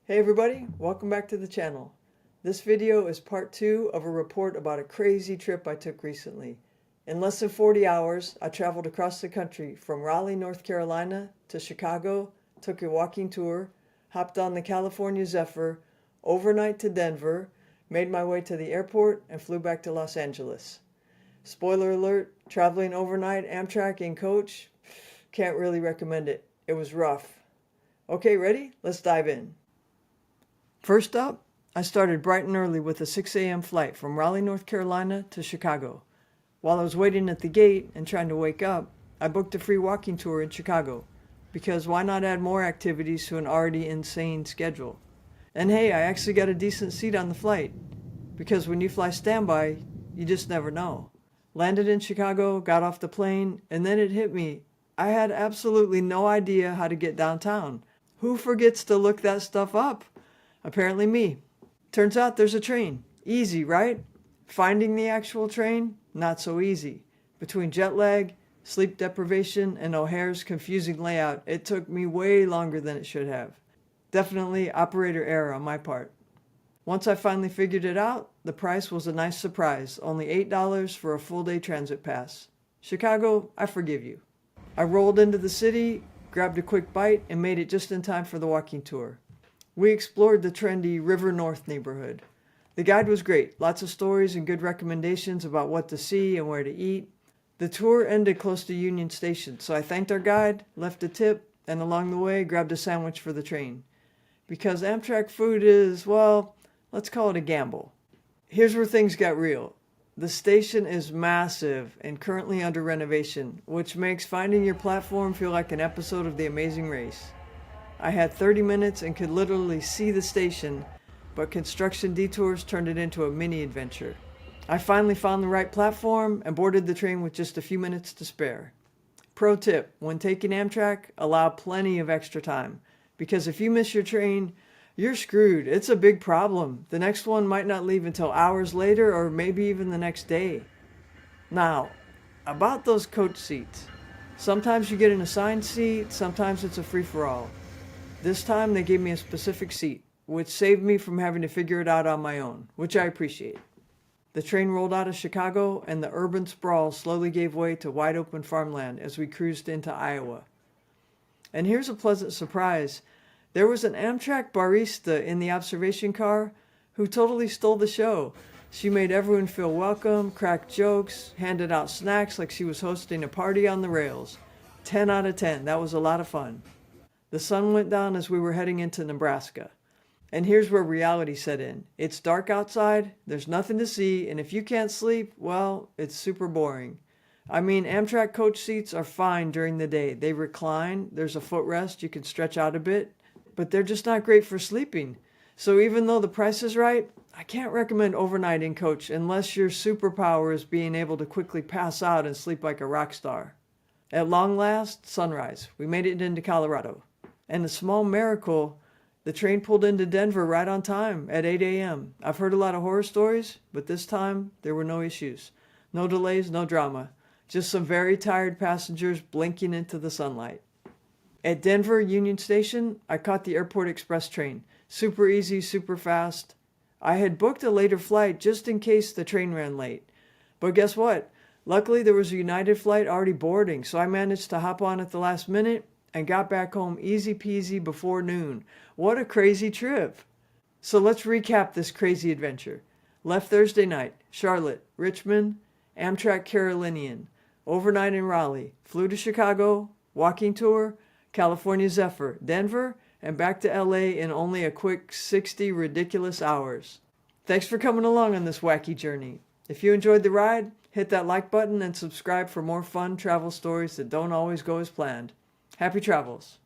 Hey everybody, welcome back to the channel. This video is part 2 of a report about a crazy trip I took recently. In less than 40 hours, I traveled across the country from Raleigh, North Carolina to Chicago, took a walking tour, hopped on the California Zephyr, overnight to Denver, made my way to the airport, and flew back to Los Angeles. Spoiler alert, traveling overnight Amtrak in coach, can't really recommend it. It was rough. Okay, ready? Let's dive in. First up, I started bright and early with a 6 a.m. flight from Raleigh, North Carolina to Chicago. While I was waiting at the gate and trying to wake up, I booked a free walking tour in Chicago, because why not add more activities to an already insane schedule? And hey, I actually got a decent seat on the flight, because when you fly standby, you just never know. Landed in Chicago, got off the plane, and then it hit me. I had absolutely no idea how to get downtown. Who forgets to look that stuff up? Apparently me. Turns out there's a train. Easy, right? Finding the actual train? Not so easy. Between jet lag, sleep deprivation, and O'Hare's confusing layout, it took me way longer than it should have. Definitely operator error on my part. Once I finally figured it out, the price was a nice surprise. Only $8 for a full-day transit pass. Chicago, I forgive you. I rolled into the city, grabbed a quick bite, and made it just in time for the walking tour. We explored the trendy River North neighborhood. The guide was great, lots of stories and good recommendations about what to see and where to eat. The tour ended close to Union Station, so I thanked our guide, left a tip, and along the way grabbed a sandwich for the train. Because Amtrak food is, well, let's call it a gamble. Here's where things got real. The station is massive and currently under renovation, which makes finding your platform feel like an episode of The Amazing Race. I had 30 minutes and could literally see the station, but construction detours turned it into a mini adventure. I finally found the right platform and boarded the train with just a few minutes to spare. Pro tip, when taking Amtrak, allow plenty of extra time, because if you miss your train, you're screwed. It's a big problem. The next one might not leave until hours later or maybe even the next day. Now, about those coach seats. Sometimes you get an assigned seat, sometimes it's a free-for-all. This time they gave me a specific seat, which saved me from having to figure it out on my own, which I appreciate. The train rolled out of Chicago and the urban sprawl slowly gave way to wide open farmland as we cruised into Iowa. And here's a pleasant surprise. There was an Amtrak barista in the observation car who totally stole the show. She made everyone feel welcome, cracked jokes, handed out snacks like she was hosting a party on the rails. 10 out of 10. That was a lot of fun. The sun went down as we were heading into Nebraska. And here's where reality set in. It's dark outside, there's nothing to see, and if you can't sleep, well, it's super boring. I mean, Amtrak coach seats are fine during the day. They recline, there's a footrest, you can stretch out a bit, but they're just not great for sleeping. So even though the price is right, I can't recommend overnighting coach unless your superpower is being able to quickly pass out and sleep like a rock star. At long last, sunrise. We made it into Colorado. And a small miracle, the train pulled into Denver right on time at 8 a.m. I've heard a lot of horror stories, but this time there were no issues. No delays, no drama. Just some very tired passengers blinking into the sunlight. At Denver Union Station, I caught the Airport Express train. Super easy, super fast. I had booked a later flight just in case the train ran late. But guess what? Luckily there was a United flight already boarding, so I managed to hop on at the last minute and got back home easy peasy before noon. What a crazy trip. So let's recap this crazy adventure. Left Thursday night, Charlotte, Richmond, Amtrak Carolinian. Overnight in Raleigh, flew to Chicago, walking tour, California Zephyr, Denver, and back to LA in only a quick 60 ridiculous hours. Thanks for coming along on this wacky journey. If you enjoyed the ride, hit that like button and subscribe for more fun travel stories that don't always go as planned. Happy travels.